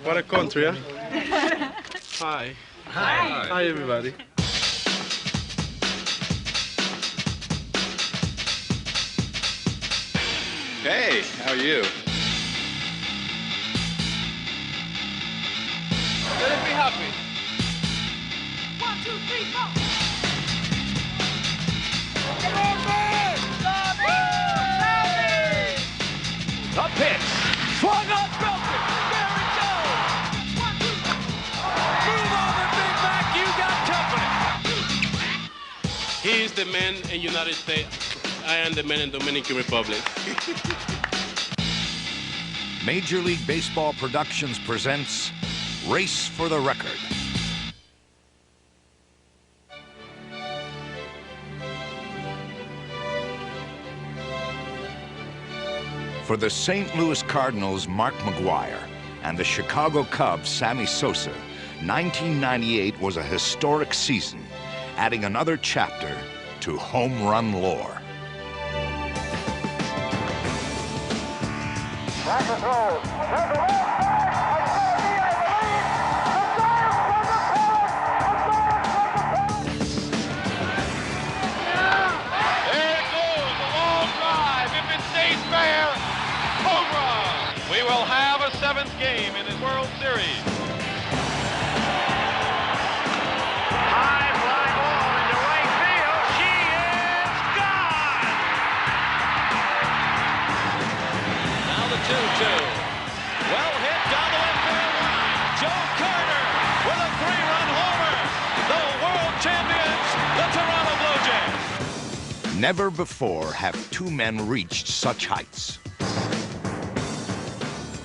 What a country, huh? Hi. Hi. Hi, everybody. Hey, how are you? Let it be happy. 1, 2, 3, 4. Come on, man! Sammy! The pitch. Swung up, belted. There it goes. 1, 2, 3. Move over, Big Mac. You got company. He is the man in United States. I am the man in Dominican Republic. Major League Baseball Productions presents Race for the Record. For the St. Louis Cardinals, Mark McGwire, and the Chicago Cubs, Sammy Sosa, 1998 was a historic season, adding another chapter to home run lore. We will have a 7th game in the World Series. High fly ball into right field. She is gone. Now the 2-2. Well hit down the left field line. Joe Carter with a 3-run homer. The world champions, the Toronto Blue Jays. Never before have two men reached such heights.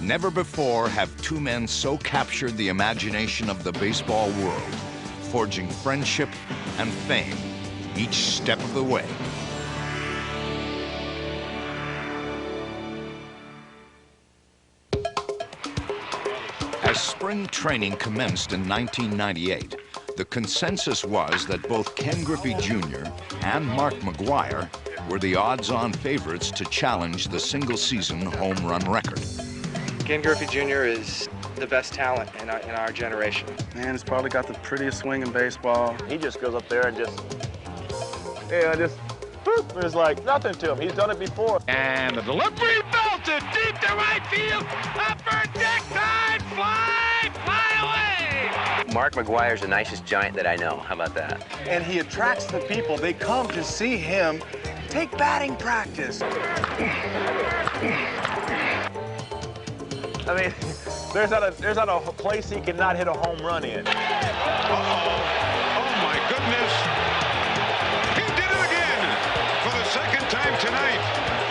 Never before have two men so captured the imagination of the baseball world, forging friendship and fame each step of the way. As spring training commenced in 1998, the consensus was that both Ken Griffey Jr. and Mark McGwire were the odds-on favorites to challenge the single-season home run record. Ken Griffey Jr. is the best talent in our generation. Man, he's probably got the prettiest swing in baseball. He just goes up there and just boop, there's like nothing to him. He's done it before. And the delivery belted deep to right field. Upper deck side, fly away. Mark McGwire's the nicest giant that I know. How about that? And he attracts the people. They come to see him take batting practice. I mean, there's not a place he cannot hit a home run in. Uh-oh. Oh, my goodness. He did it again. For the second time tonight,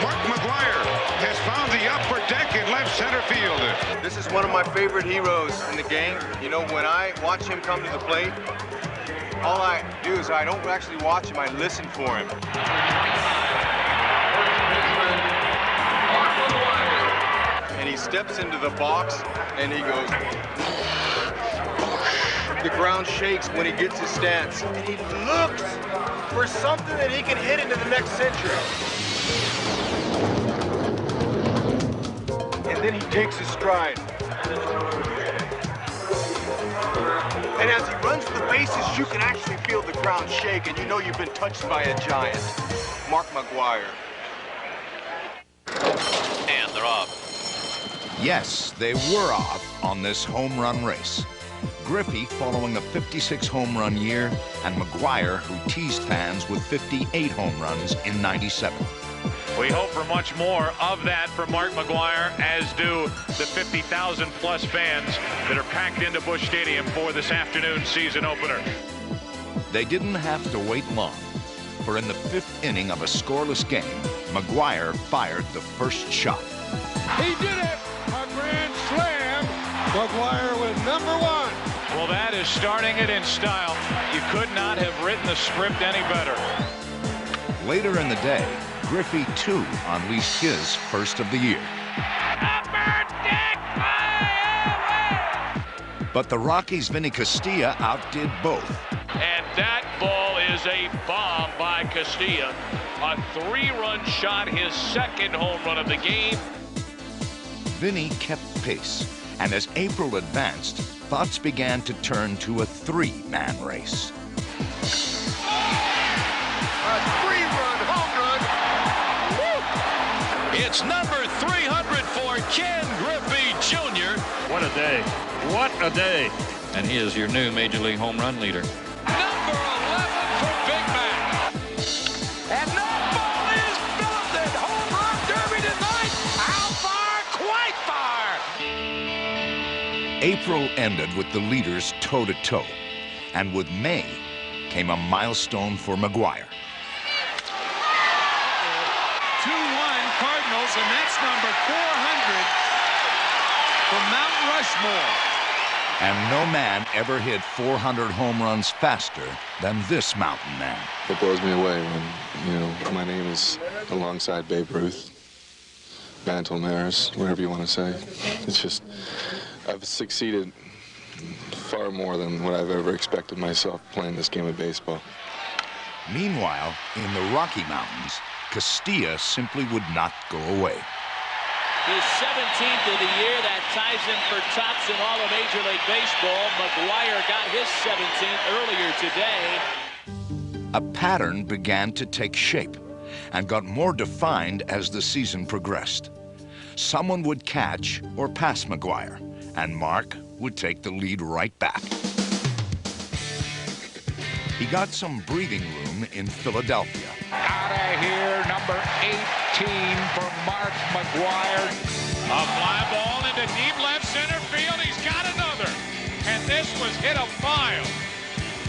Mark McGwire has found the upper deck in left center field. This is one of my favorite heroes in the game. You know, when I watch him come to the plate, all I do is I don't actually watch him, I listen for him. And he steps into the box, and he goes, the ground shakes when he gets his stance. And he looks for something that he can hit into the next century. And then he takes his stride. And as he runs the bases, you can actually feel the ground shake, and you know you've been touched by a giant. Mark McGwire. And they're off. Yes, they were off on this home run race. Griffey following a 56 home run year, and McGwire, who teased fans with 58 home runs in '97. We hope for much more of that from Mark McGwire, as do the 50,000 plus fans that are packed into Busch Stadium for this afternoon season opener. They didn't have to wait long, for in the 5th inning of a scoreless game, McGwire fired the first shot. He did it! A grand slam! McGwire with #1. Well, that is starting it in style. You could not have written the script any better. Later in the day, Griffey, too, unleashed his first of the year. Upper deck fly away! But the Rockies' Vinny Castilla outdid both. And that ball is a bomb by Castilla. A 3-run shot, his second home run of the game. Vinny kept pace, And as April advanced, thoughts began to turn to a three-man race. A three-run home run. Woo! It's number 300 for Ken Griffey Jr. What a day. What a day. And he is your new Major League home run leader. Number 11 for Big Mac. And that ball is belted. Home run derby tonight. How far? Quite far. April ended with the leaders toe-to-toe, and with May came a milestone for McGwire. 2-1 Cardinals, and that's number 400 for Mount Rushmore. And no man ever hit 400 home runs faster than this mountain man. It blows me away when, you know, my name is alongside Babe Ruth, Mantle Maris, whatever you want to say. It's just, I've succeeded far more than what I've ever expected myself playing this game of baseball. Meanwhile, in the Rocky Mountains, Castilla simply would not go away. His 17th of the year, that ties him for tops in all of Major League Baseball. McGwire got his 17th earlier today. A pattern began to take shape and got more defined as the season progressed. Someone would catch or pass McGwire, and Mark would take the lead right back. He got some breathing room in Philadelphia. Out of here, number 18 for Mark McGwire. A fly ball into deep left center field. He's got another. And this was hit a mile.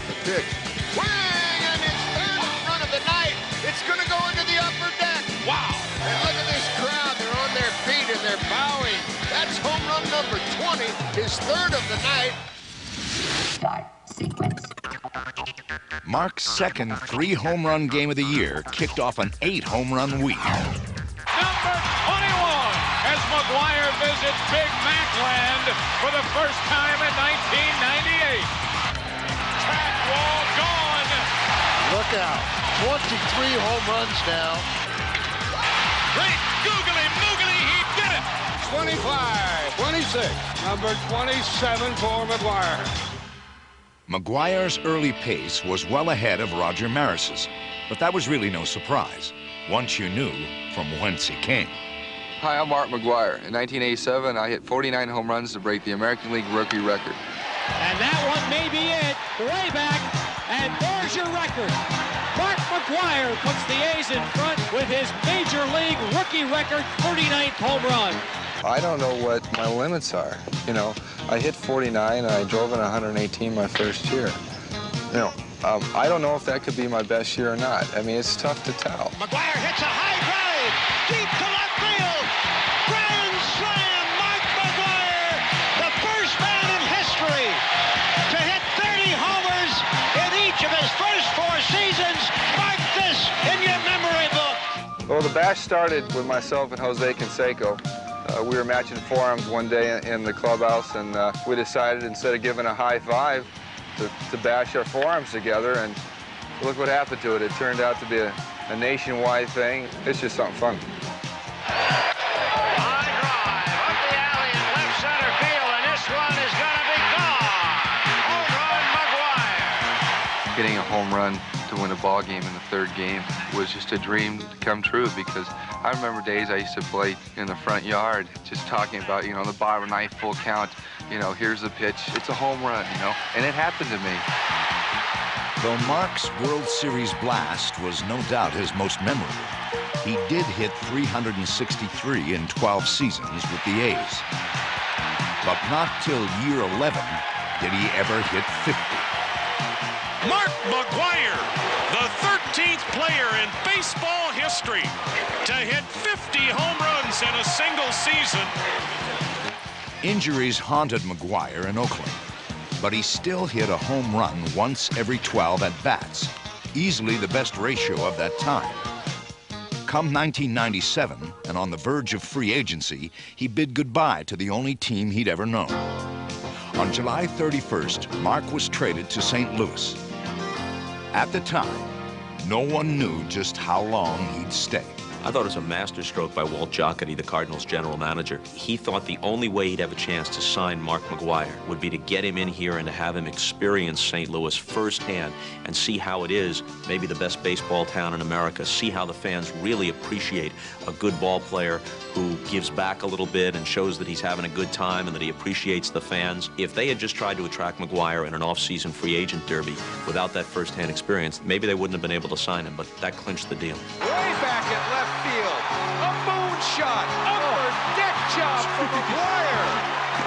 The pitch. Swing, and it's third home run of the night. It's going to go into the upper deck. Wow. And look at this crowd. They're on their feet and they're bowing. That's home run number 20, his third of the night. Mark's second 3-home run game of the year kicked off an 8-home run week. Number 21 as McGwire visits Big Mac Land for the first time in 1998. Track wall gone. Look out. 23 home runs now. Great googly moogly, he did it. 25, 26, number 27 for McGwire. McGwire's early pace was well ahead of Roger Maris's, but that was really no surprise, once you knew from whence he came. Hi, I'm Mark McGwire. In 1987, I hit 49 home runs to break the American League rookie record. And that one may be it, way back, and there's your record. Mark McGwire puts the A's in front with his Major League rookie record 49th home run. I don't know what my limits are. You know, I hit 49 and I drove in 118 my first year. You know, I don't know if that could be my best year or not. I mean, it's tough to tell. McGwire hits a high drive, deep to left field. Grand slam, Mark McGwire, the first man in history to hit 30 homers in each of his first 4 seasons. Mark this in your memory book. Well, the bash started with myself and Jose Canseco. We were matching forearms one day in the clubhouse, and we decided instead of giving a high five to bash our forearms together, and look what happened to it. It turned out to be a nationwide thing. It's just something fun. High drive up the alley in left center field, and this one is going to be gone. Home run, McGwire. Getting a home run to win a ball game in the third game was just a dream come true, because I remember days I used to play in the front yard just talking about, you know, the bottom of the ninth, full count, you know, here's the pitch, it's a home run, you know, and it happened to me. Though Mark's World Series blast was no doubt his most memorable, he did hit 363 in 12 seasons with the A's. But not till year 11 did he ever hit 50. Mark McGwire, the 13th player in baseball history to hit 50 home runs in a single season. Injuries haunted McGwire in Oakland, but he still hit a home run once every 12 at-bats, easily the best ratio of that time. Come 1997, and on the verge of free agency, he bid goodbye to the only team he'd ever known. On July 31st, Mark was traded to St. Louis. At the time, no one knew just how long he'd stay. I thought it was a masterstroke by Walt Jocketty, the Cardinals general manager. He thought the only way he'd have a chance to sign Mark McGwire would be to get him in here and to have him experience St. Louis firsthand and see how it is, maybe the best baseball town in America, see how the fans really appreciate a good ball player who gives back a little bit and shows that he's having a good time and that he appreciates the fans. If they had just tried to attract McGwire in an off-season free agent derby without that first-hand experience, maybe they wouldn't have been able to sign him, but that clinched the deal. Way back at left field. A moonshot. Upper deck job from McGwire.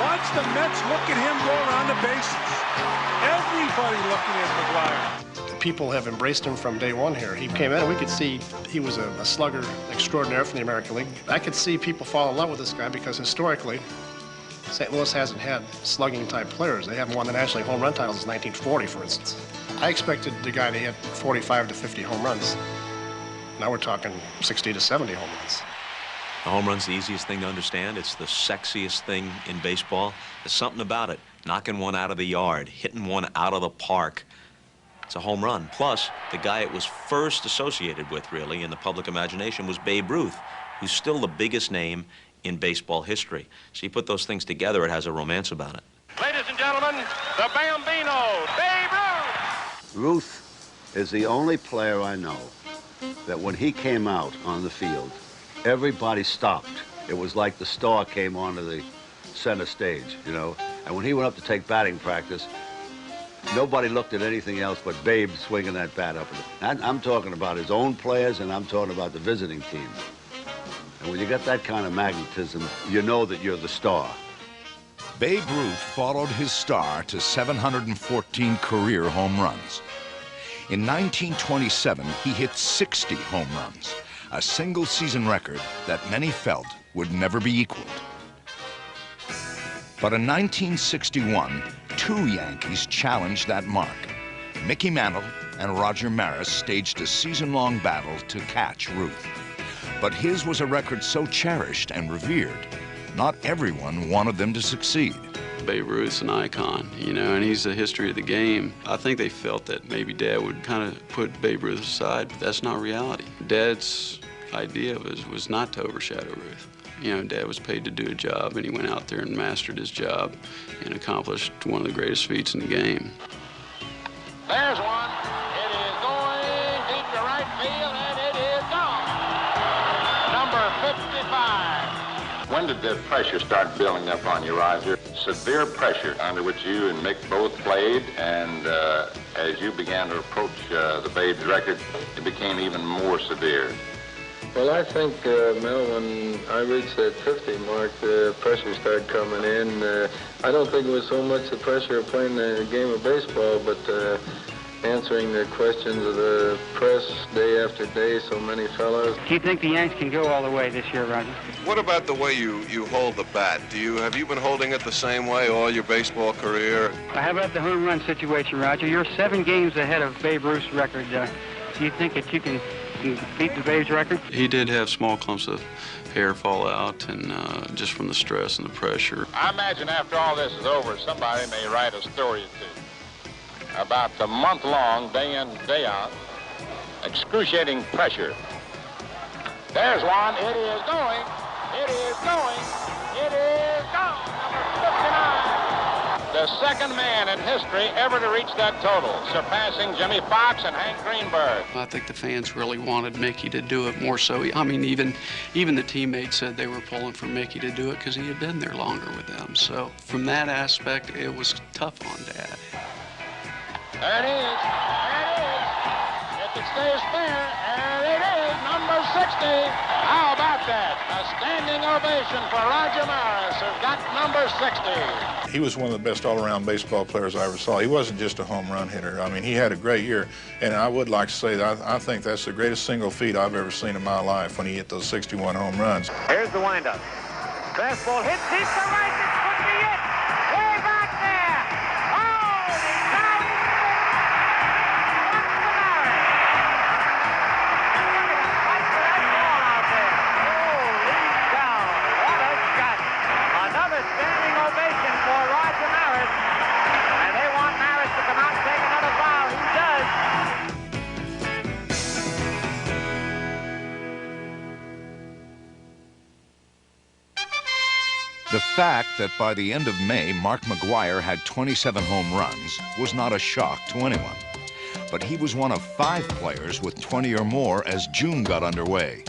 Watch the Mets look at him go around the bases. Everybody looking at McGwire. People have embraced him from day one here. He came in and we could see he was a slugger extraordinaire from the American League. I could see people fall in love with this guy because historically, St. Louis hasn't had slugging-type players. They haven't won the National League home run titles since 1940, for instance. I expected the guy to hit 45 to 50 home runs. Now we're talking 60 to 70 home runs. The home run's the easiest thing to understand. It's the sexiest thing in baseball. There's something about it. Knocking one out of the yard, hitting one out of the park. It's a home run. Plus, the guy it was first associated with, really, in the public imagination was Babe Ruth, who's still the biggest name in baseball history. So you put those things together, it has a romance about it. Ladies and gentlemen, the Bambino, Babe Ruth. Ruth is the only player I know that when he came out on the field, everybody stopped. It was like the star came onto the center stage, you know. And when he went up to take batting practice, nobody looked at anything else but Babe swinging that bat up. And I'm talking about his own players, and I'm talking about the visiting team. And when you get that kind of magnetism, you know that you're the star. Babe Ruth followed his star to 714 career home runs. In 1927, he hit 60 home runs, a single-season record that many felt would never be equaled. But in 1961, two Yankees challenged that mark. Mickey Mantle and Roger Maris staged a season-long battle to catch Ruth. But his was a record so cherished and revered, not everyone wanted them to succeed. Babe Ruth's an icon, you know, and he's the history of the game. I think they felt that maybe Dad would kind of put Babe Ruth aside, but that's not reality. Dad's idea was not to overshadow Ruth. You know, Dad was paid to do a job, and he went out there and mastered his job and accomplished one of the greatest feats in the game. There's one. It is going deep to right field, and it is gone. Number 55. When did the pressure start building up on you, Roger? Severe pressure under which you and Mick both played, and as you began to approach the Babe's record, it became even more severe. Well, I think, Mel, when I reached that 50 mark, the pressure started coming in. I don't think it was so much the pressure of playing the game of baseball, but answering the questions of the press day after day, so many fellows. Do you think the Yanks can go all the way this year, Roger? What about the way you hold the bat? Have you been holding it the same way all your baseball career? How about the home run situation, Roger? You're 7 games ahead of Babe Ruth's record. Do you think that you can beat the Babe's record? He did have small clumps of hair fall out, and just from the stress and the pressure. I imagine after all this is over, somebody may write a story or two about the month-long, day in, day out, excruciating pressure. There's one. It is going. It is going. It is gone. Number 59. The second man in history ever to reach that total, surpassing Jimmy Fox and Hank Greenberg. I think the fans really wanted Mickey to do it more so. I mean, even the teammates said they were pulling for Mickey to do it because he had been there longer with them. So from that aspect, it was tough on Dad. There it is. There it is. If it stays fair, and it is number 60. How about that? A standing ovation for Roger Maris, who's got number 60. He was one of the best all-around baseball players I ever saw. He wasn't just a home run hitter. I mean, he had a great year, and I would like to say that I think that's the greatest single feat I've ever seen in my life when he hit those 61 home runs. Here's the windup. Fastball hit deep to right. This could be it. Way back there. Holy cow! Another standing ovation for Roger Maris, and they want Maris to come out and take another bow. He does. The fact that by the end of May, Mark McGwire had 27 home runs was not a shock to anyone. But he was one of 5 players with 20 or more as June got underway.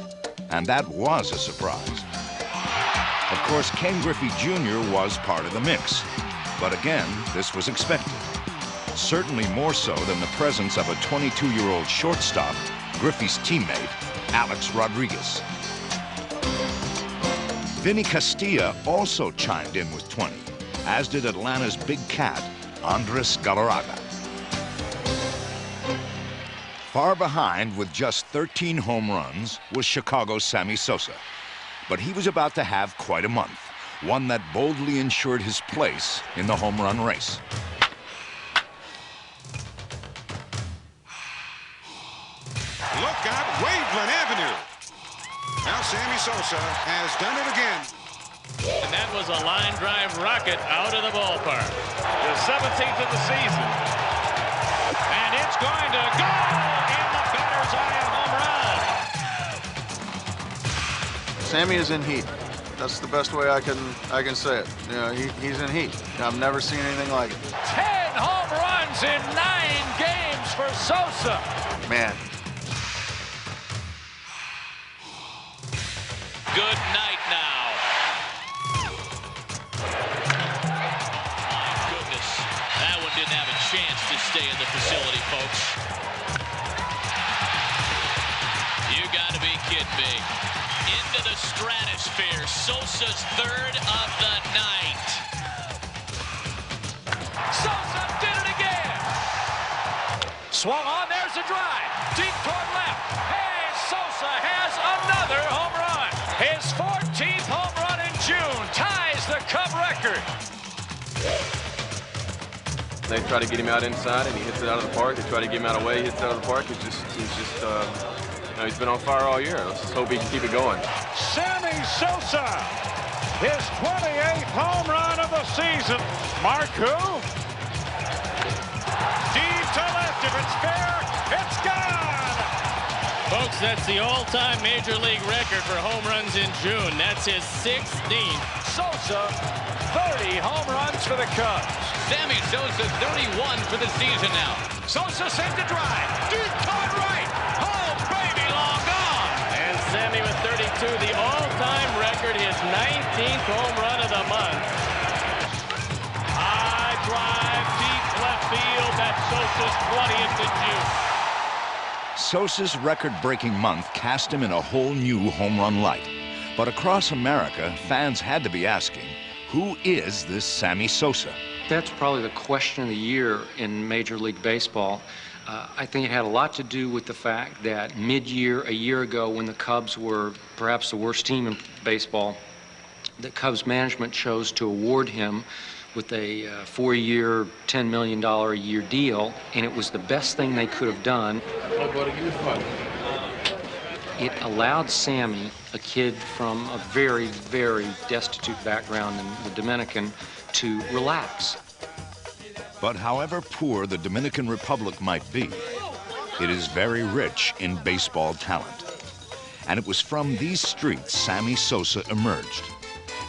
And that was a surprise. Of course, Ken Griffey Jr. was part of the mix. But again, this was expected. Certainly more so than the presence of a 22-year-old shortstop, Griffey's teammate, Alex Rodriguez. Vinny Castilla also chimed in with 20, as did Atlanta's big cat, Andres Galarraga. Far behind with just 13 home runs was Chicago's Sammy Sosa. But he was about to have quite a month, one that boldly ensured his place in the home run race. Look out, Waveland Avenue. Now Sammy Sosa has done it again. And that was a line drive rocket out of the ballpark. The 17th of the season. And it's going to go in the batter's eye home run. Sammy is in heat. That's the best way I can say it. You know, he's in heat. I've never seen anything like it. 10 home runs in 9 games for Sosa. Man. Good night now. My goodness, that one didn't have a chance to stay in the facility, folks. You got to be kidding me. Into the stratosphere, Sosa's 3rd of the night. Sosa did it again. Swung on, there's a drive. Deep toward left. Hey, Sosa has another home run. His 14th home run in June ties the Cub record. They try to get him out inside, and he hits it out of the park. They try to get him out of the way, he hits it out of the park. He's just you know, he's been on fire all year. Let's just hope he can keep it going. Sammy Sosa, his 28th home run of the season. Mark who? Deep to left. If it's fair, it's gone. Folks, that's the all-time Major League record for home runs in June. That's his 16th. Sosa, 30 home runs for the Cubs. Sammy Sosa, 31 for the season now. Sosa sent the drive. Deep toward right. Home, baby, long gone. And Sammy with 32, the all-time record, his 19th home run of the month. High drive, deep left field. That's Sosa's 20th in June. Sosa's record-breaking month cast him in a whole new home run light. But across America, fans had to be asking, who is this Sammy Sosa? That's probably the question of the year in Major League Baseball. I think it had a lot to do with the fact that mid-year, a year ago, when the Cubs were perhaps the worst team in baseball, the Cubs management chose to award him with a 4-year, $10 million a year deal, and it was the best thing they could have done. It allowed Sammy, a kid from a very, very destitute background in the Dominican, to relax. But however poor the Dominican Republic might be, it is very rich in baseball talent. And it was from these streets Sammy Sosa emerged.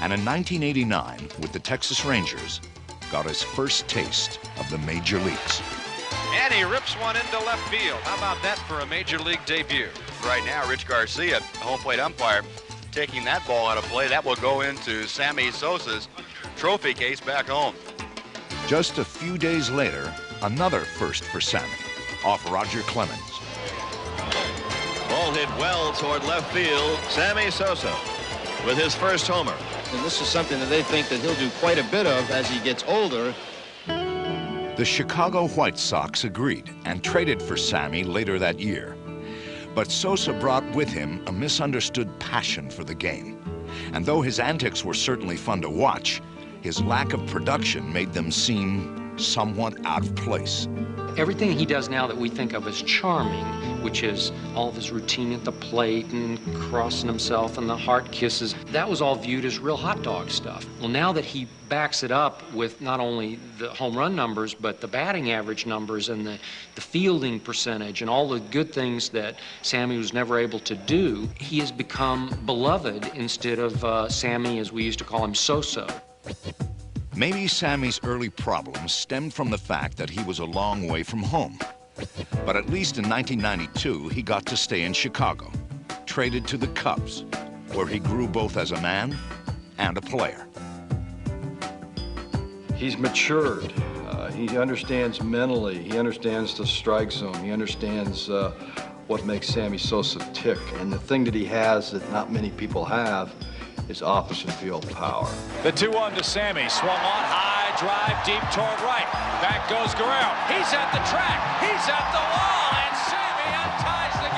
And in 1989, with the Texas Rangers, got his first taste of the major leagues. And he rips one into left field. How about that for a major league debut? Right now, Rich Garcia, home plate umpire, taking that ball out of play. That will go into Sammy Sosa's trophy case back home. Just a few days later, another first for Sammy, off Roger Clemens. Ball hit well toward left field. Sammy Sosa with his first homer. And this is something that they think that he'll do quite a bit of as he gets older. The Chicago White Sox agreed and traded for Sammy later that year. But Sosa brought with him a misunderstood passion for the game. And though his antics were certainly fun to watch, his lack of production made them seem somewhat out of place. Everything he does now that we think of as charming which is all of his routine at the plate and crossing himself and the heart kisses. That was all viewed as real hot dog stuff. Well, now that he backs it up with not only the home run numbers, but the batting average numbers and the fielding percentage and all the good things that Sammy was never able to do, he has become beloved instead of Sammy, as we used to call him, Sosa. Maybe Sammy's early problems stemmed from the fact that he was a long way from home. But at least in 1992, he got to stay in Chicago, traded to the Cubs, where he grew both as a man and a player. He's matured. He understands mentally. He understands the strike zone. He understands what makes Sammy Sosa tick. And the thing that he has that not many people have is opposite field power. The 2-1 to Sammy. Swung on, high drive, deep toward right. Back goes Guerrero. He's at the track. He's at the wall, and Sammy unties the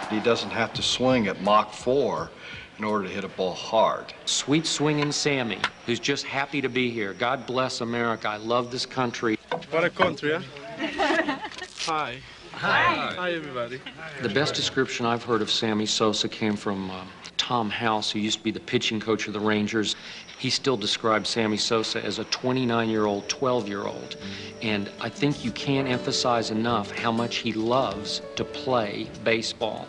game. He doesn't have to swing at Mach 4 in order to hit a ball hard. Sweet swinging Sammy, who's just happy to be here. God bless America. I love this country. What a country, huh? Hi. Hi. Hi, everybody. The best description I've heard of Sammy Sosa came from Tom House, who used to be the pitching coach of the Rangers. He still describes Sammy Sosa as a 29-year-old, 12-year-old. And I think you can't emphasize enough how much he loves to play baseball.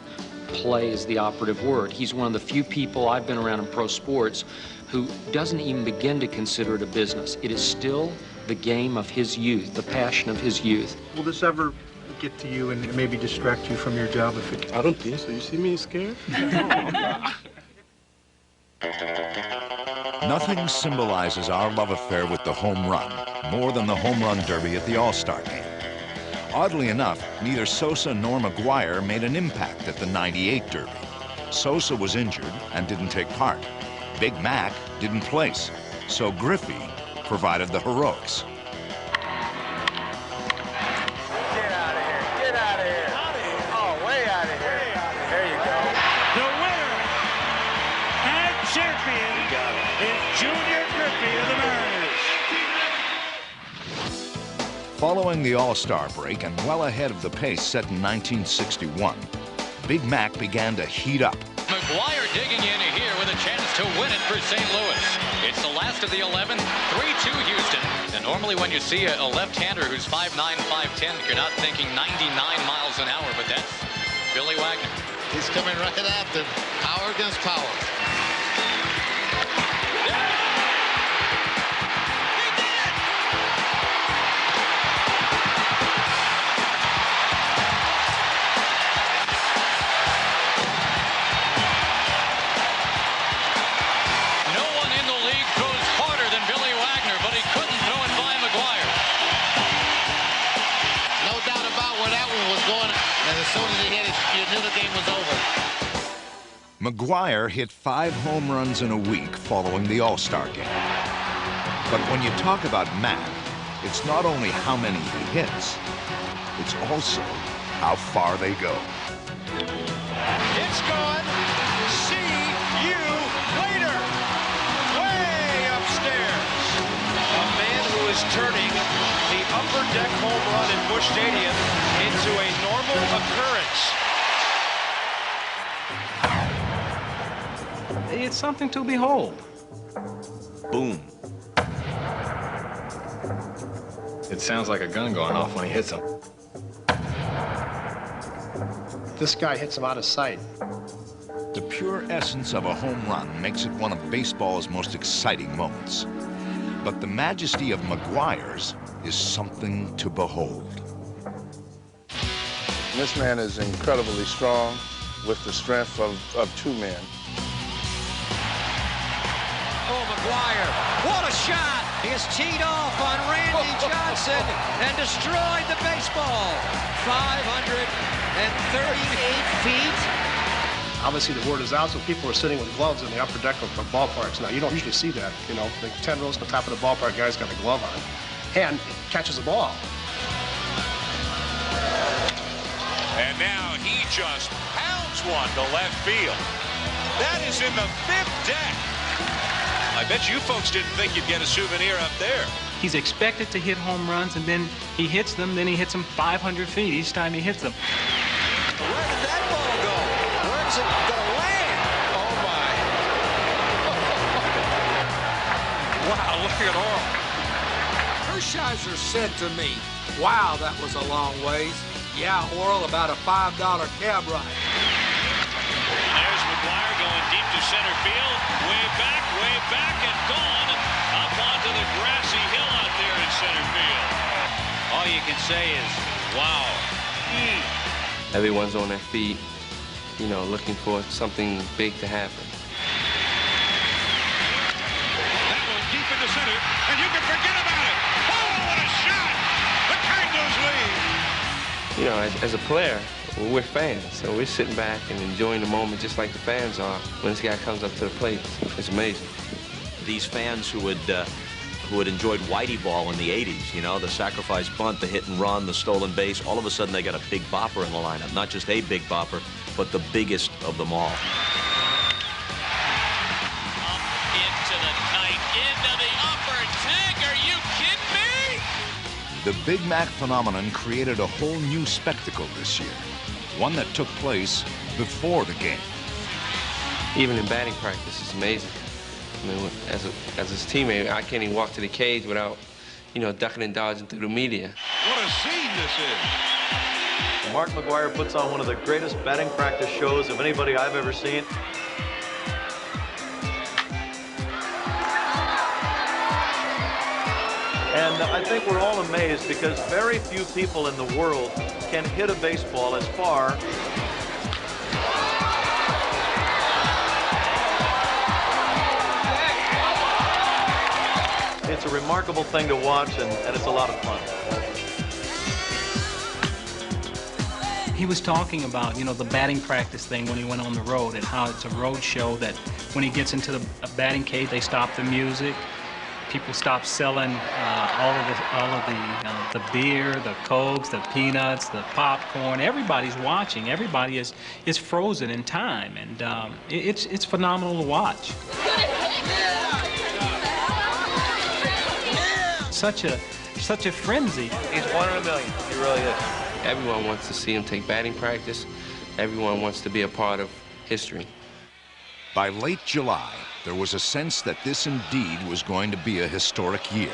Play is the operative word. He's one of the few people I've been around in pro sports who doesn't even begin to consider it a business. It is still the game of his youth, the passion of his youth. Will this ever get to you and maybe distract you from your job if it... I don't think so. You see me scared? Nothing symbolizes our love affair with the home run more than the home run derby at the All-Star game. Oddly enough, neither Sosa nor McGwire made an impact at the '98 Derby. Sosa was injured and didn't take part. Big Mac didn't place, so Griffey provided the heroics. Get out of here. Get out of here. Oh, way out of here. There you go. The winner and champion is Junior Griffey of the Mariners. Following the All-Star break and well ahead of the pace set in 1961, Big Mac began to heat up. McGwire digging in here with a chance to win it for St. Louis. It's the last of the 11th, 3-2 Houston. And normally when you see a left-hander who's 5'9", 5'10", you're not thinking 99 miles an hour, but that's Billy Wagner. He's coming right after power against power. As soon as he hit it, you knew the game was over. McGwire hit 5 home runs in a week following the All-Star game. But when you talk about Mac, it's not only how many he hits, it's also how far they go. It's gone. See you later. Way upstairs. A man who is turning the upper deck home run in Busch Stadium into a normal occurrence. It's something to behold. Boom. It sounds like a gun going off when he hits him. This guy hits him out of sight. The pure essence of a home run makes it one of baseball's most exciting moments. But the majesty of McGwire's is something to behold. This man is incredibly strong with the strength of 2 men. Oh, McGwire, what a shot! He has teed off on Randy Johnson and destroyed the baseball. 538 feet. Obviously, the word is out, so people are sitting with gloves in the upper deck of ballparks. Now, you don't usually see that, you know. The 10 rows at the top of the ballpark, guy's got a glove on. And catches the ball. And now he just pounds one to left field. That is in the 5th deck. I bet you folks didn't think you'd get a souvenir up there. He's expected to hit home runs, and then he hits them, then he hits them 500 feet each time he hits them. Where did that ball go? Where's it going to land? Oh, my. Wow, look at Oral. Hershiser said to me, wow, that was a long ways. Yeah, Oral, about a $5 cab ride. There's McGwire going deep to center field. Way back, and gone. Up onto the grassy hill out there in center field. All you can say is, wow. Everyone's on their feet, you know, looking for something big to happen. That one deep into center, and you can forget about it. Oh, what a shot! The Cardinals lead. You know, as a player, we're fans, so we're sitting back and enjoying the moment just like the fans are when this guy comes up to the plate. It's amazing. These fans who had enjoyed Whitey ball in the 80s, you know, the sacrifice bunt, the hit and run, the stolen base, all of a sudden they got a big bopper in the lineup. Not just a big bopper, but the biggest of them all. Up into the night, into the upper tank. Are you kidding me? The Big Mac phenomenon created a whole new spectacle this year, one that took place before the game. Even in batting practice, it's amazing. I mean, as his teammate, I can't even walk to the cage without, you know, ducking and dodging through the media. What a scene this is. Mark McGwire puts on one of the greatest batting practice shows of anybody I've ever seen. And I think we're all amazed because very few people in the world can hit a baseball as far. It's a remarkable thing to watch, and it's a lot of fun. He was talking about, you know, the batting practice thing when he went on the road and how it's a road show that when he gets into the batting cage, they stop the music. People stop selling all of the beer, the Cokes, the peanuts, the popcorn. Everybody's watching. Everybody is frozen in time, and it's phenomenal to watch. Such a frenzy. He's one in a million. He really is. Everyone wants to see him take batting practice. Everyone wants to be a part of history. By late July, there was a sense that this indeed was going to be a historic year,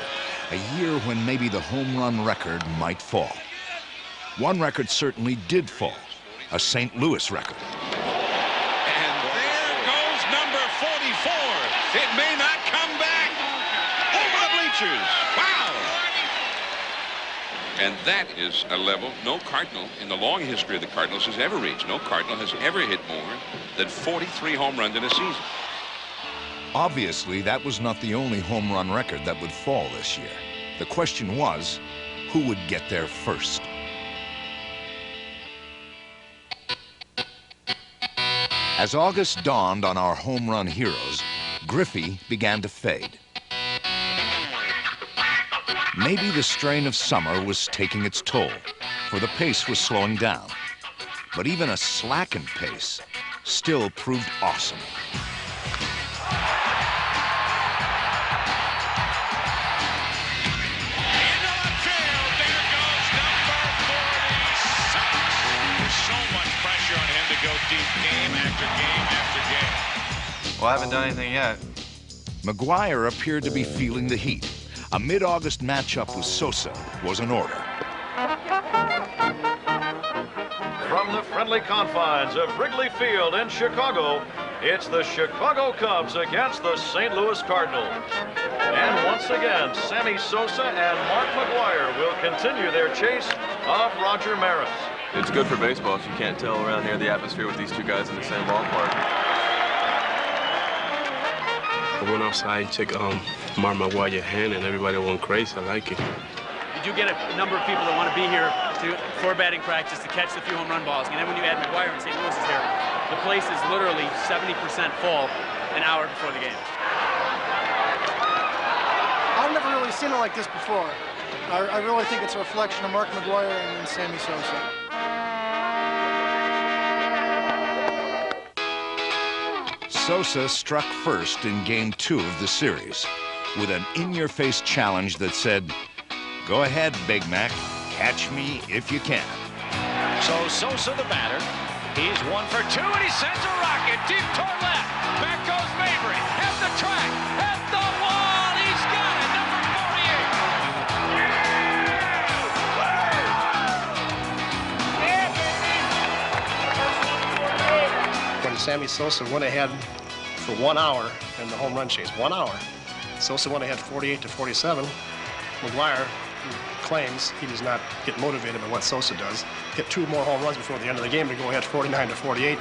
a year when maybe the home run record might fall. One record certainly did fall, a St. Louis record. And there goes number 44. It may not come back. Over the bleachers. Wow. And that is a level no Cardinal in the long history of the Cardinals has ever reached. No Cardinal has ever hit more than 43 home runs in a season. Obviously, that was not the only home run record that would fall this year. The question was, who would get there first? As August dawned on our home run heroes, Griffey began to fade. Maybe the strain of summer was taking its toll, for the pace was slowing down. But even a slackened pace still proved awesome. Go deep game after game after game. Well, I haven't done anything yet. McGwire appeared to be feeling the heat. A mid-August matchup with Sosa was in order. From the friendly confines of Wrigley Field in Chicago, it's the Chicago Cubs against the St. Louis Cardinals. And once again, Sammy Sosa and Mark McGwire will continue their chase of Roger Maris. It's good for baseball if you can't tell around here the atmosphere with these two guys in the same ballpark. I went outside, took Mark McGwire's hand, and everybody went crazy. I like it. You do get a number of people that want to be here for batting practice to catch the few home run balls. And then when you add McGwire and St. Louis is here, the place is literally 70% full an hour before the game. I've never really seen it like this before. I really think it's a reflection of Mark McGwire and Sammy Sosa. Sosa struck first in Game 2 of the series. with an in-your-face challenge that said, "Go ahead, Big Mac, catch me if you can." So Sosa, the batter, he's 1 for 2, and he sends a rocket deep toward left. Back goes Mabry, at the track, at the wall. He's got it, number 48. When Sammy Sosa went ahead for 1 hour in the home run chase, 1 hour, Sosa went ahead 48-47. McGwire, who claims he does not get motivated by what Sosa does, hit 2 more home runs before the end of the game to go ahead 49-48.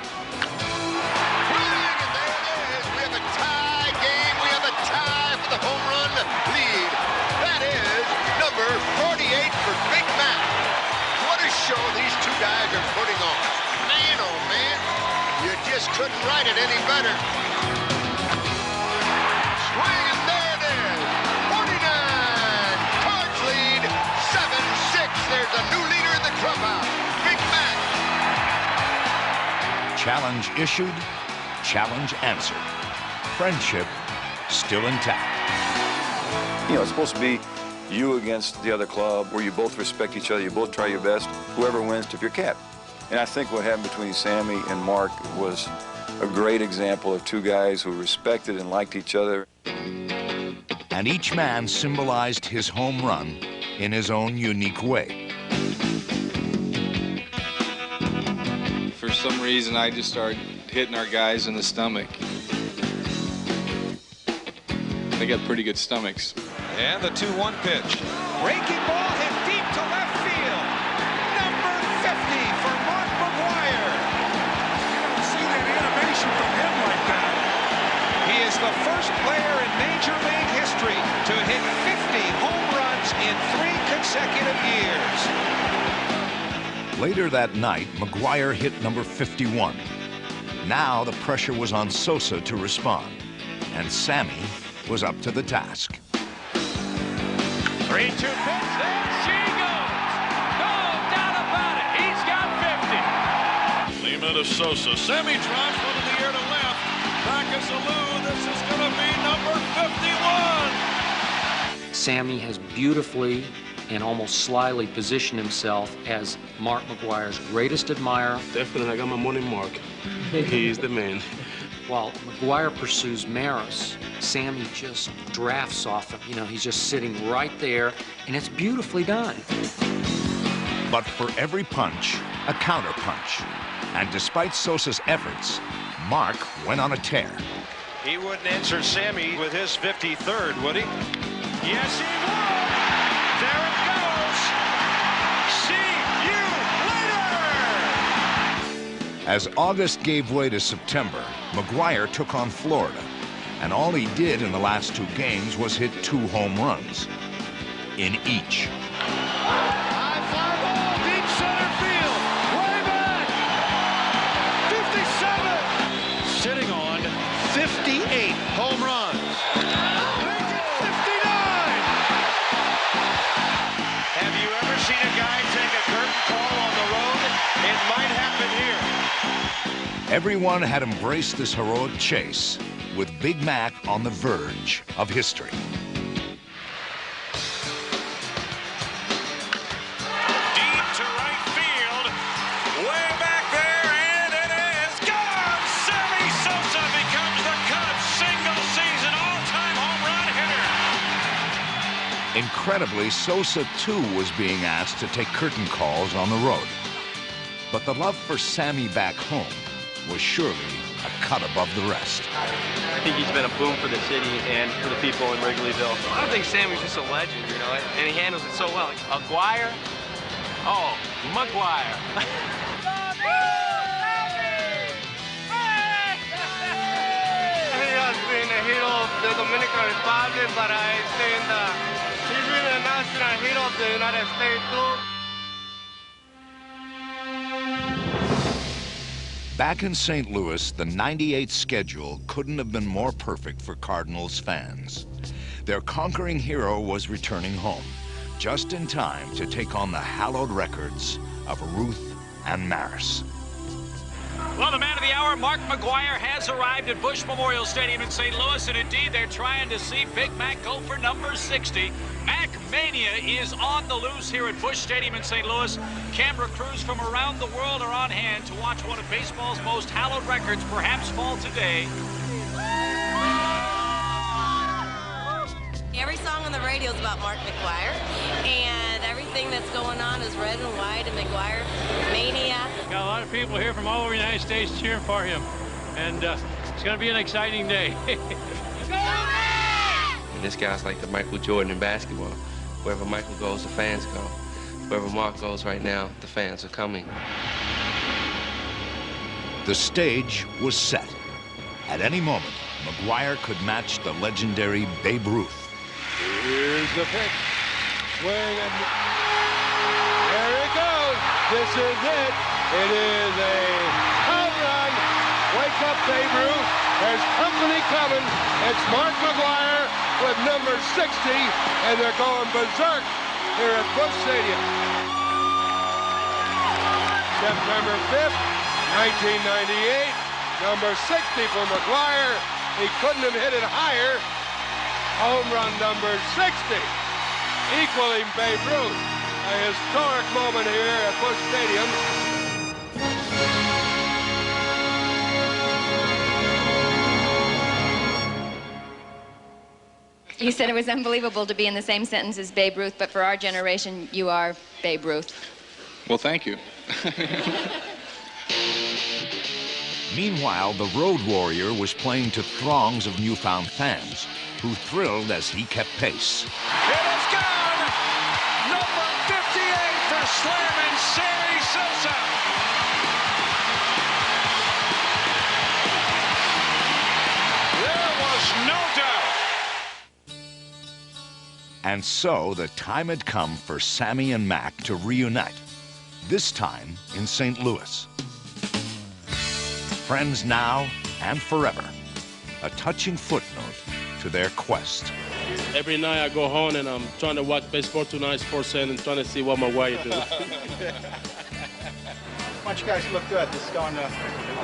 Show these 2 guys are putting on. Man, oh man, you just couldn't write it any better. Swing, and there it is. 49. Cards lead 7-6. There's a new leader in the clubhouse. Big Mac. Challenge issued, challenge answered. Friendship still intact. You know, it's supposed to be you against the other club, where you both respect each other, you both try your best. Whoever wins, tip your cap. And I think what happened between Sammy and Mark was a great example of 2 guys who respected and liked each other. And each man symbolized his home run in his own unique way. For some reason, I just started hitting our guys in the stomach. They got pretty good stomachs. And the 2-1 pitch. Breaking ball hit deep to left field. Number 50 for Mark McGwire. You don't see that animation from him like that. He is the first player in Major League history to hit 50 home runs in 3 consecutive years. Later that night, McGwire hit number 51. Now the pressure was on Sosa to respond, and Sammy was up to the task. 3-2 pitch, there she goes. No doubt about it, he's got 50. Lima to Sosa. Sammy drives one in the air to left. Back is Alou. This is going to be number 51. Sammy has beautifully and almost slyly positioned himself as Mark McGwire's greatest admirer. Definitely, I got my money, Mark. He's the man. While McGwire pursues Maris, Sammy just drafts off him. You know, he's just sitting right there, and it's beautifully done. But for every punch, a counter-punch. And despite Sosa's efforts, Mark went on a tear. He wouldn't answer Sammy with his 53rd, would he? Yes, he would. There it goes. See you later. As August gave way to September, McGwire took on Florida. And all he did in the last 2 games was hit 2 home runs in each. High fly ball, deep center field, way back, 57. Sitting on 58 home runs. Make it 59. Have you ever seen a guy take a curtain call on the road? It might happen here. Everyone had embraced this heroic chase, with Big Mac on the verge of history. Deep to right field, way back there, and it is gone! Sammy Sosa becomes the Cubs' single-season all-time home run hitter. Incredibly, Sosa too was being asked to take curtain calls on the road. But the love for Sammy back home was surely a cut above the rest. I think he's been a boom for the city and for the people in Wrigleyville. I think Sammy's just a legend, you know, and he handles it so well. McGwire? Oh, McGwire. He has been a hero of the Dominican Republic, but I think he's been a national hero of the United States too. Back in St. Louis, the '98 schedule couldn't have been more perfect for Cardinals fans. Their conquering hero was returning home, just in time to take on the hallowed records of Ruth and Maris. Well, the man of the hour hour, Mark McGwire has arrived at Bush Memorial Stadium in St. Louis, and indeed they're trying to see Big Mac go for number 60. Mac Mania is on the loose here at Bush Stadium in St. Louis. Camera crews from around the world are on hand to watch one of baseball's most hallowed records perhaps fall today. Every song on the radio is about Mark McGwire, and everything that's going on is red and white and McGwire Mania. Got a lot of people here from all over the United States cheering for him, and it's going to be an exciting day. This guy's like the Michael Jordan in basketball. Wherever Michael goes, the fans go. Wherever Mark goes right now, the fans are coming. The stage was set. At any moment, McGwire could match the legendary Babe Ruth. Here's the pitch. Swing and there it goes. This is it. It is a home run. Wake up, Babe Ruth. There's company coming. It's Mark McGwire with number 60, and they're going berserk here at Busch Stadium. September 5th, 1998. Number 60 for McGwire. He couldn't have hit it higher. Home run number 60, equaling Babe Ruth. A historic moment here at Busch Stadium. You said it was unbelievable to be in the same sentence as Babe Ruth, but for our generation, you are Babe Ruth. Well, thank you. Meanwhile, the Road Warrior was playing to throngs of newfound fans who thrilled as he kept pace. It is gone! Number 58 for slamming Sammy Sosa! There was no doubt! And so the time had come for Sammy and Mac to reunite, this time in St. Louis. Friends now and forever, a touching footnote to their quest. Every night I go home and I'm trying to watch baseball tonight, Sports and trying to see what McGwire do. Why don't you guys look good? This is going all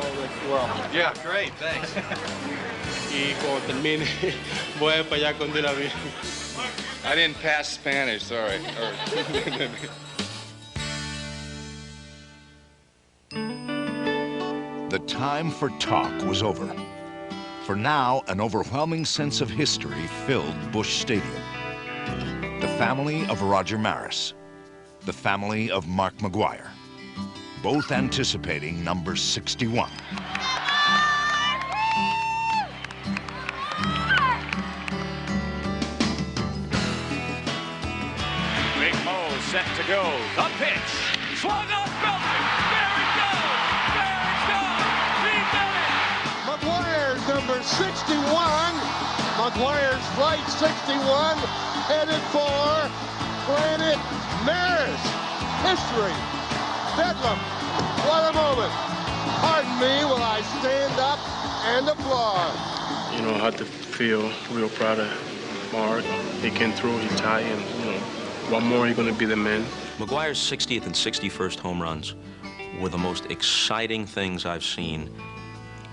over the world. Yeah, great, thanks. Y cuando termine, voy para allá con una vez. I didn't pass Spanish, sorry. The time for talk was over. For now, an overwhelming sense of history filled Busch Stadium. The family of Roger Maris, the family of Mark McGwire, both anticipating number 61. Big Mo set to go. The pitch. Swung on, belted. There it goes. There it goes. He did it. McGwire's number 61. McGwire's flight 61 headed for Planet Maris. History. Bedlam. What a moment. Pardon me while I stand up and applaud. You know, I had to feel real proud of Mark. He came through, he tied, and, you know, what more he gonna be the man. McGwire's 60th and 61st home runs were the most exciting things I've seen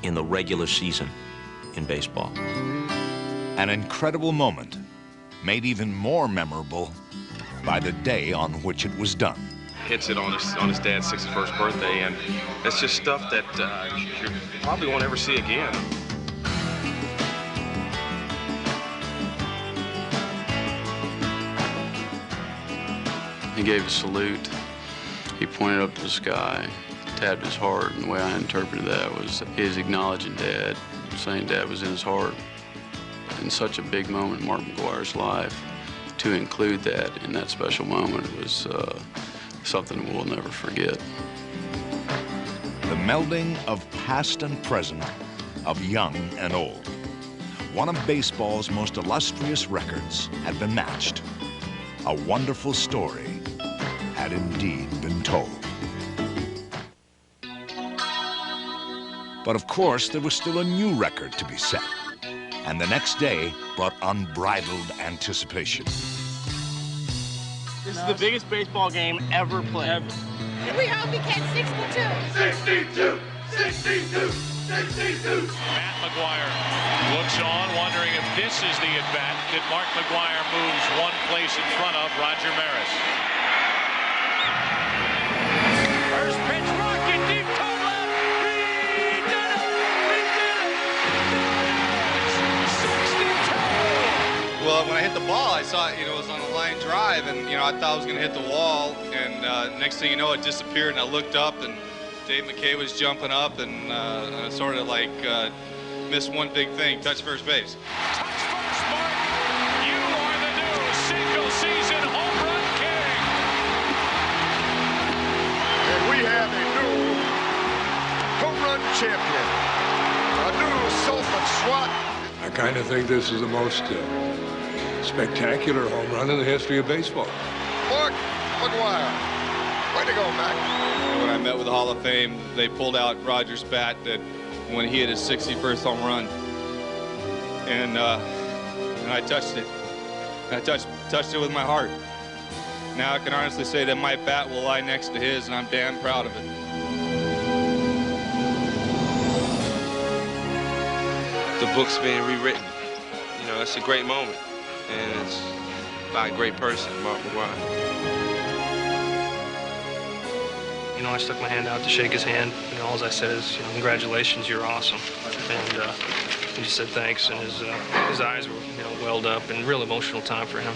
in the regular season in baseball. An incredible moment, made even more memorable by the day on which it was done. Hits it on his dad's 61st birthday, and it's just stuff that you probably won't ever see again. He gave a salute. He pointed up to the sky, tapped his heart, and the way I interpreted that was his acknowledging Dad, saying Dad was in his heart. In such a big moment in Mark McGwire's life, to include that in that special moment was something we'll never forget. The melding of past and present, of young and old. One of baseball's most illustrious records had been matched. A wonderful story had indeed been told. But of course, there was still a new record to be set. And the next day brought unbridled anticipation. This is the biggest baseball game ever played. We hope he gets 62. 62! 62! Matt McGwire looks on, wondering if this is the at-bat that Mark McGwire moves one place in front of Roger Maris. First pitch, rocket deep toward left. He did it! He did it! 62! Well, when I hit the ball, I saw it, it was on a line drive, and, I thought I was going to hit the wall, and next thing you know, it disappeared, and I looked up, and Dave McKay was jumping up, and I sort of like missed one big thing, touch first base. Touch first, Mark. You are the new single-season home run king. And we have a new home run champion, a new Sofa SWAT. I kind of think this is the most spectacular home run in the history of baseball. Mark McGwire. Way to go, Mac. When I met with the Hall of Fame, they pulled out Roger's bat that when he hit his 61st home run, and I touched it. I touched it with my heart. Now I can honestly say that my bat will lie next to his, and I'm damn proud of it. The book's being rewritten. It's a great moment, and it's by a great person, Mark McGwire. I stuck my hand out to shake his hand. All I said is, congratulations, you're awesome. And he just said thanks, and his eyes were, welled up, and real emotional time for him.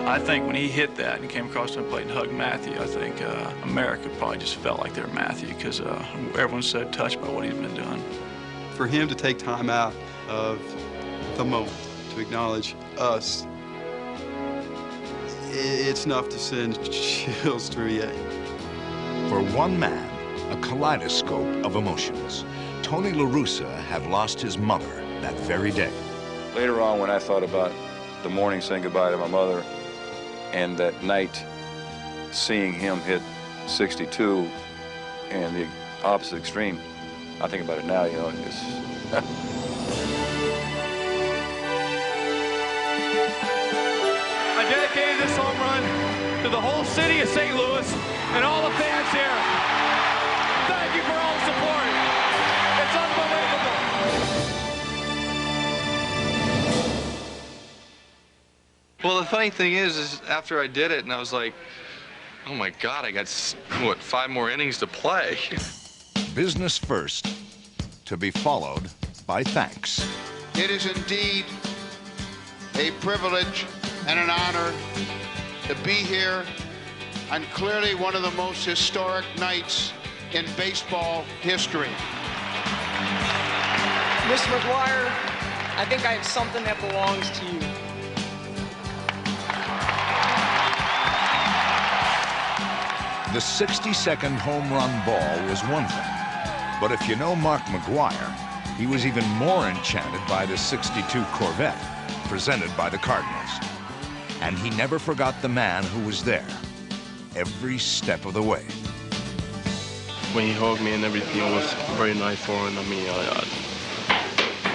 I think when he hit that and came across the plate and hugged Matthew, I think America probably just felt like they were Matthew, because everyone's so touched by what he's been doing. For him to take time out of the moment to acknowledge us, it's enough to send chills through you. For one man, a kaleidoscope of emotions. Tony La Russa had lost his mother that very day. Later on, when I thought about the morning saying goodbye to my mother and that night seeing him hit 62 and the opposite extreme, I think about it now, it's... I dedicated this home run to the whole city of St. Louis and all the fans here. Thank you for all the support. It's unbelievable. Well, the funny thing is after I did it, and I was like, oh my God, I got, 5 more innings to play. Business first, to be followed by thanks. It is indeed a privilege and an honor to be here on clearly one of the most historic nights in baseball history. Mr. McGwire, I think I have something that belongs to you. The 60-second home run ball was one thing, but if you know Mark McGwire, he was even more enchanted by the '62 Corvette presented by the Cardinals. And he never forgot the man who was there, every step of the way. When he hugged me and everything, it was very nice for him. I mean,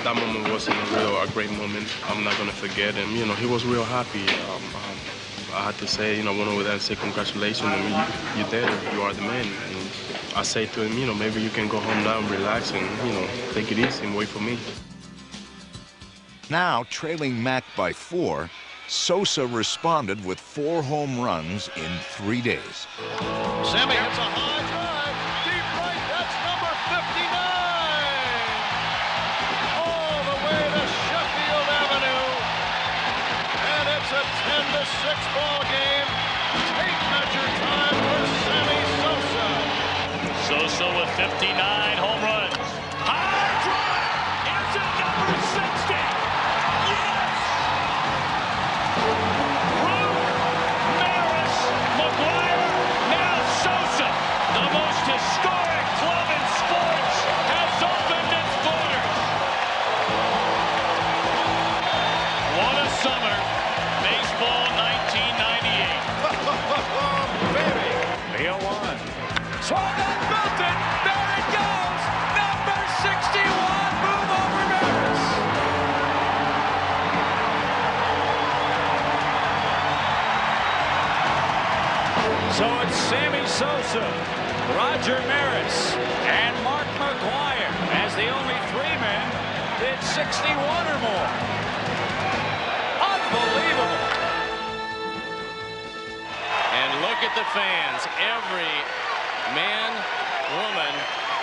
that moment was a great moment. I'm not going to forget him. He was real happy. I had to say, went over there and say congratulations. I mean, you did it. You are the man. And I say to him, maybe you can go home now and relax and, take it easy and wait for me. Now, trailing Mac by 4, Sosa responded with 4 home runs in 3 days. Sammy hits a high drive, deep right, that's number 59. All the way to Sheffield Avenue. And it's a 10-6 ball game. Tape measure time for Sammy Sosa. Sosa with 59 home runs. High drive, it's at number 60. Yes! Ruth, Maris, McGwire, now Sosa. The most historic club in sports has opened its borders. What a summer. Baseball 1998. Baby. The 0-1. Swung on Milton. There it goes. Number 61. Move over Maris. So it's Sammy Sosa Roger Maris, and Mark McGwire as the only three men did 61 or more. Unbelievable. And look at the fans. Every man, woman,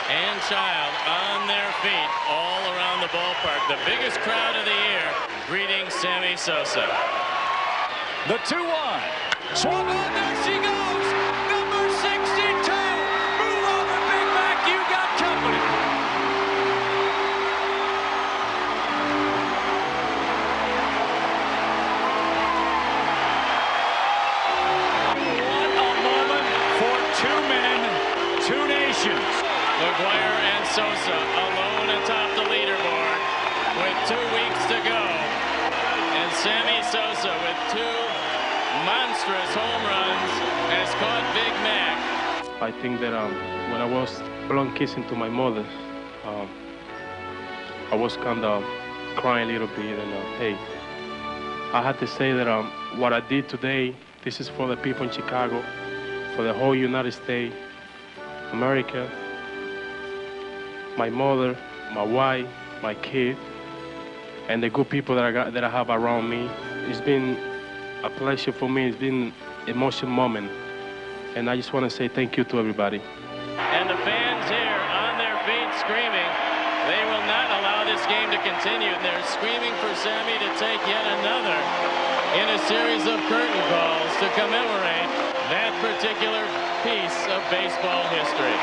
and child on their feet all around the ballpark. The biggest crowd of the year greeting Sammy Sosa. The 2-1. Swung on, there she goes. Number 62. Move over, Big Mac. You got company. What a moment for two men, two nations. McGwire and Sosa alone atop the leaderboard with 2 weeks to go. And Sammy Sosa with 2 monstrous home runs has caught Big Mac. I think that when I was blowing kissing to my mother, I was kind of crying a little bit, and hey, I had to say that what I did today, this is for the people in Chicago, for the whole United States, America, my mother, my wife, my kid, and the good people that I have around me. It's been a pleasure for me. It's been an emotional moment, and I just want to say thank you to everybody. And the fans here on their feet screaming. They will not allow this game to continue. They're screaming for Sammy to take yet another in a series of curtain calls to commemorate that particular piece of baseball history.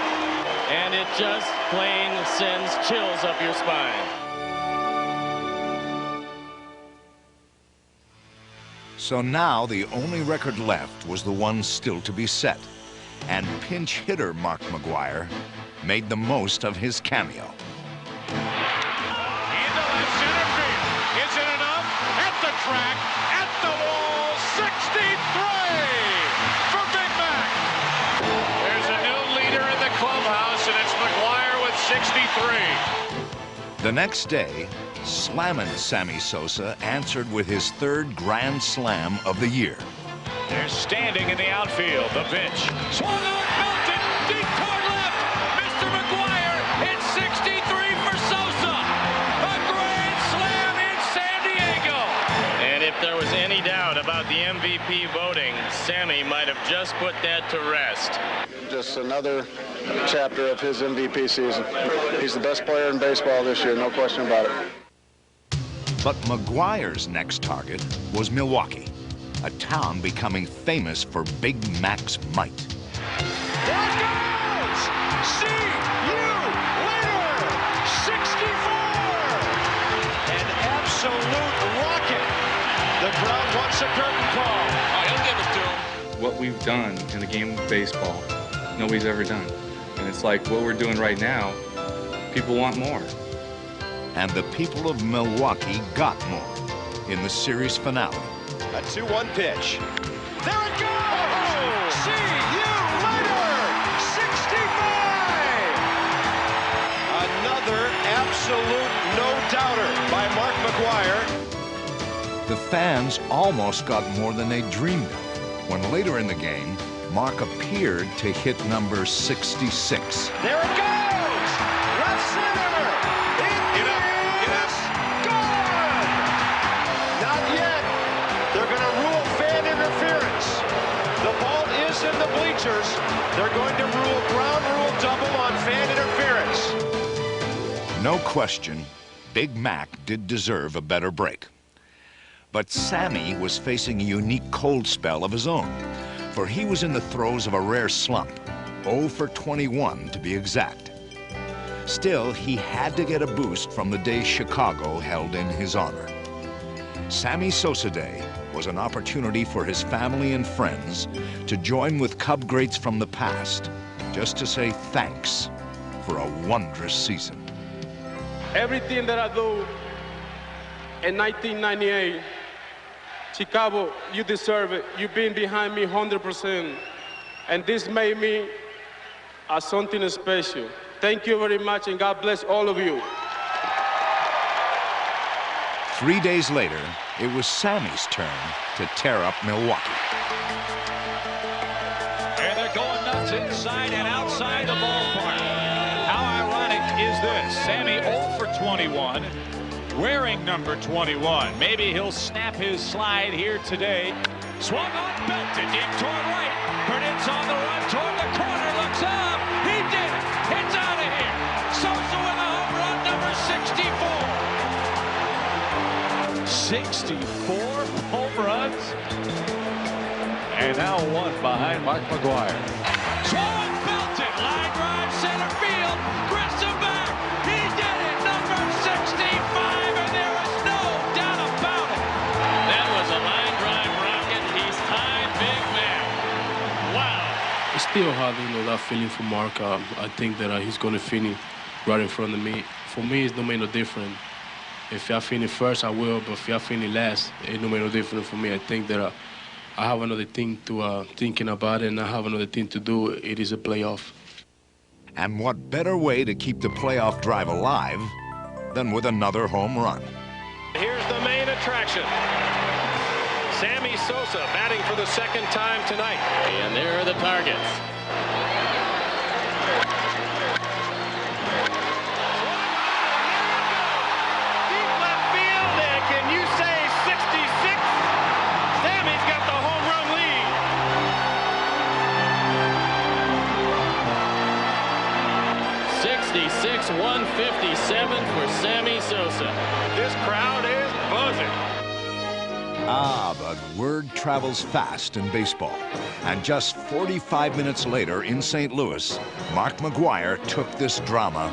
And it just plain sends chills up your spine. So now the only record left was the one still to be set. And pinch hitter Mark McGwire made the most of his cameo. Into left center field. Is it enough? At the track, at the wall, 63 for Big Mac. There's a new leader in the clubhouse, and it's McGwire with 63. The next day, Slammin' Sammy Sosa answered with his 3rd grand slam of the year. They're standing in the outfield. The pitch. Swung on, belted, deep toward left. Mr. McGwire hit 63 for Sosa. A grand slam in San Diego. And if there was any doubt about the MVP voting, Sammy might have just put that to rest. Just another chapter of his MVP season. He's the best player in baseball this year, no question about it. But McGwire's next target was Milwaukee, a town becoming famous for Big Mac's might. There it goes! See-you later! 64! An absolute rocket. The crowd wants a curtain call. Oh, he'll give it to him. What we've done in the game of baseball, nobody's ever done. And it's like what we're doing right now, people want more. And the people of Milwaukee got more in the series finale. A 2-1 pitch. There it goes! See you later! 65! Another absolute no-doubter by Mark McGwire. The fans almost got more than they dreamed of when later in the game, Mark appeared to hit number 66. There it goes! Left center! In the bleachers, they're going to rule ground rule double on fan interference. No question, Big Mac did deserve a better break. But Sammy was facing a unique cold spell of his own, for he was in the throes of a rare slump, 0 for 21 to be exact. Still, he had to get a boost from the day Chicago held in his honor. Sammy Sosa Day was an opportunity for his family and friends to join with Cub greats from the past, just to say thanks for a wondrous season. Everything that I do in 1998, Chicago, you deserve it. You've been behind me 100%. And this made me something special. Thank you very much, and God bless all of you. 3 days later, it was Sammy's turn to tear up Milwaukee. And they're going nuts. It's inside and outside the ballpark. How ironic is this? Sammy 0 for 21, wearing number 21. Maybe he'll snap his slide here today. Swung on, belted deep toward right. Burnett's on the run toward the corner, looks up. He did it. It's out of here. Sosa with a home run, number 64. 64 home runs. And now one behind Mark McGwire. Swung, belted, line drive, center field. Grissom back. He did it, number 65, and there is no doubt about it. That was a line drive rocket. He's tied, big man. Wow. It's still hard, that feeling for Mark. I think that he's going to finish right in front of me. For me, it don't make no difference. If I finish first, I will, but if I finish last, it don't make no difference for me. I think that I have another thing to thinking about it, and I have another thing to do. It is a playoff. And what better way to keep the playoff drive alive than with another home run? Here's the main attraction. Sammy Sosa batting for the second time tonight. And there are the targets. Deep left field, and can you say 66? Sammy's got the home run lead. '66-157 for Sammy Sosa. This crowd is buzzing. Ah, but word travels fast in baseball. And just 45 minutes later in St. Louis, Mark McGwire took this drama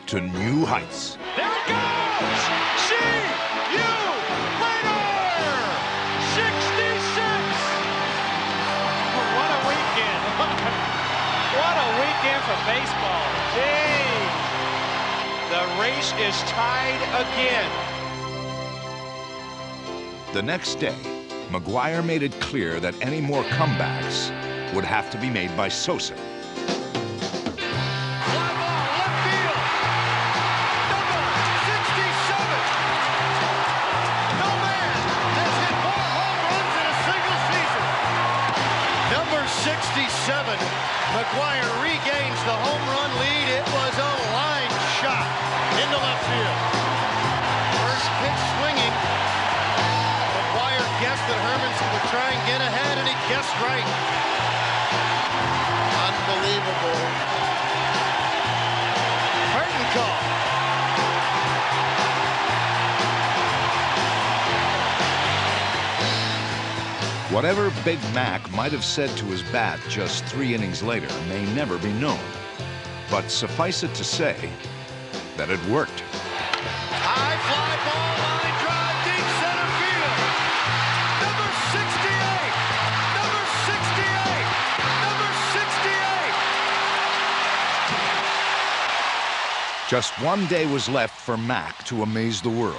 to new heights. There it goes! See you later! 66! What a weekend. What a weekend for baseball. Gee! The race is tied again. The next day, McGwire made it clear that any more comebacks would have to be made by Sosa. Number 67, McGwire regains the home run lead. It was a line shot into left field. First pitch swinging. McGwire guessed that Hermanson would try and get ahead, and he guessed right. Unbelievable. Curtain call. Whatever Big Mac might have said to his bat just 3 innings later may never be known. But suffice it to say that it worked. High fly ball, line drive, deep center field. Number 68. Number 68. Number 68. Just 1 day was left for Mac to amaze the world,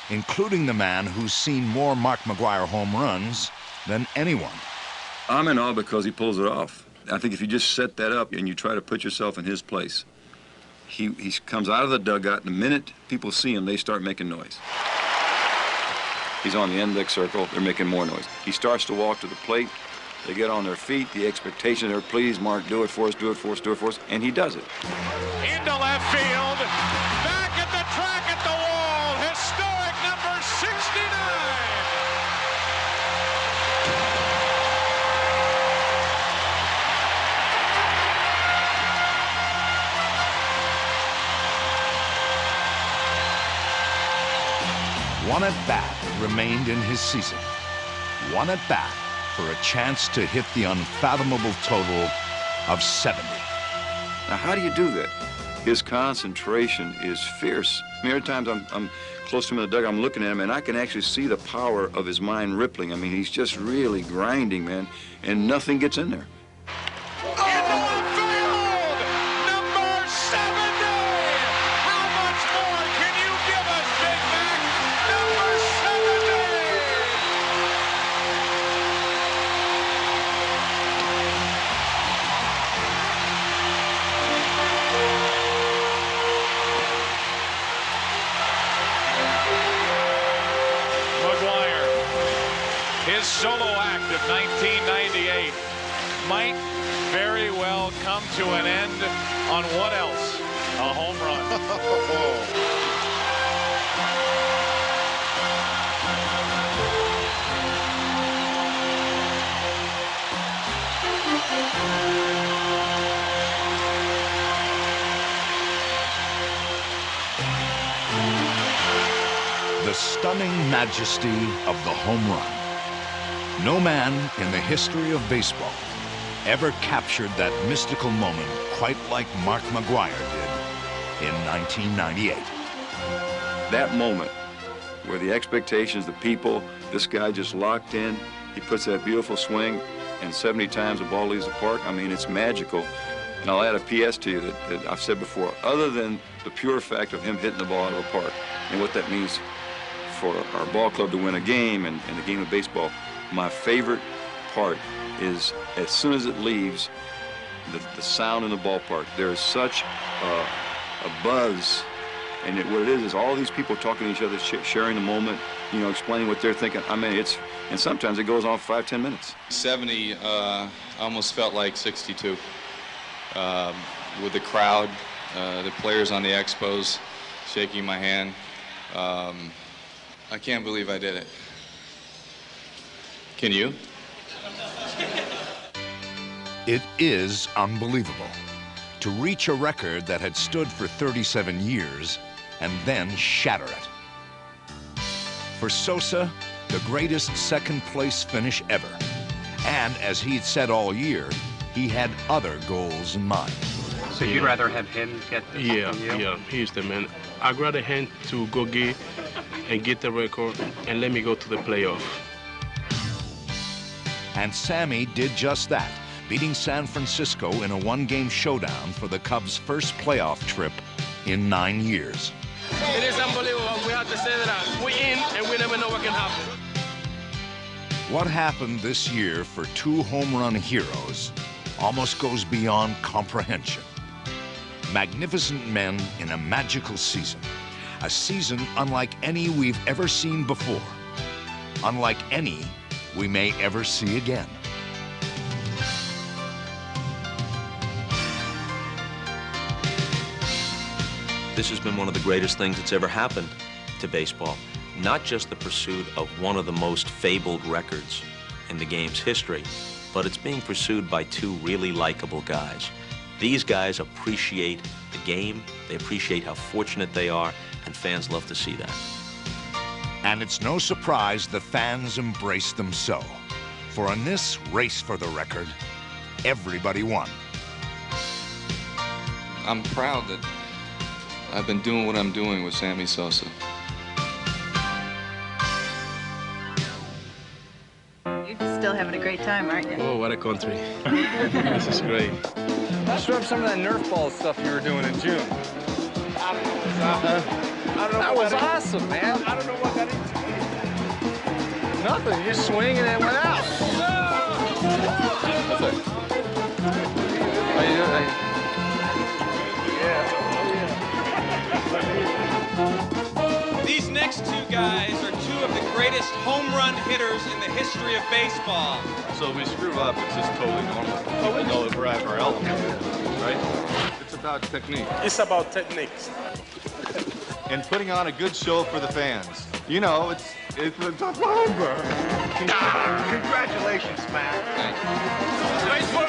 including the man who's seen more Mark McGwire home runs than anyone. I'm in awe because he pulls it off. I think if you just set that up and you try to put yourself in his place, he comes out of the dugout, and the minute people see him, they start making noise. He's on the index circle, they're making more noise. He starts to walk to the plate, they get on their feet, the expectation are, please, Mark, do it for us, do it for us, do it for us, and he does it. Into left field. Back at the track at the wall. Historic number 69. One at bat remained in his season. One at bat for a chance to hit the unfathomable total of 70. Now, how do you do that? His concentration is fierce. I mean, every time I'm close to him in the dugout, I'm looking at him, and I can actually see the power of his mind rippling. I mean, he's just really grinding, man, and nothing gets in there. McGwire, his solo act of 1998. might very well come to an end on what else? A home run. The stunning majesty of the home run. No man in the history of baseball ever captured that mystical moment quite like Mark McGwire did in 1998. That moment where the expectations, the people, this guy just locked in, he puts that beautiful swing, and 70 times the ball leaves the park. I mean, it's magical. And I'll add a PS to you that I've said before, other than the pure fact of him hitting the ball out of the park and what that means for our ball club to win a game and the game of baseball, my favorite part is as soon as it leaves, the sound in the ballpark. There is such a buzz, and what it is all these people talking to each other, sharing the moment, you know, explaining what they're thinking. I mean, and sometimes it goes on for 5-10 minutes. 70 almost felt like 62. With the crowd, the players on the Expos shaking my hand. I can't believe I did it. Can you? It is unbelievable to reach a record that had stood for 37 years and then shatter it. For Sosa, the greatest second-place finish ever. And as he'd said all year, he had other goals in mind. So you'd rather have him get this than you? Yeah, he's the man. I'd rather him to go get the record and let me go to the playoff. And Sammy did just that, beating San Francisco in a one-game showdown for the Cubs' first playoff trip in 9 years. It is unbelievable. We have to say that we're in and we never know what can happen. What happened this year for two home run heroes almost goes beyond comprehension. Magnificent men in a magical season. A season unlike any we've ever seen before. Unlike any we may ever see again. This has been one of the greatest things that's ever happened to baseball. Not just the pursuit of one of the most fabled records in the game's history, but it's being pursued by two really likable guys. These guys appreciate the game, they appreciate how fortunate they are, and fans love to see that. And it's no surprise the fans embrace them so. For in this race for the record, everybody won. I'm proud that I've been doing what I'm doing with Sammy Sosa. You're still having a great time, aren't you? Oh, what a country. This is great. Let's rub some of that Nerf ball stuff you were doing in June. That was awesome, man. I don't know what got into it. Nothing. You swing and it went out. What's that? How you doing? These next two guys are two of the greatest home run hitters in the history of baseball. So if we screw up, it's just totally normal. Oh, we know that we're at our element, right? It's about technique. It's about techniques. And putting on a good show for the fans. You know, it's a tough number. Congratulations, man. Thank you. Baseball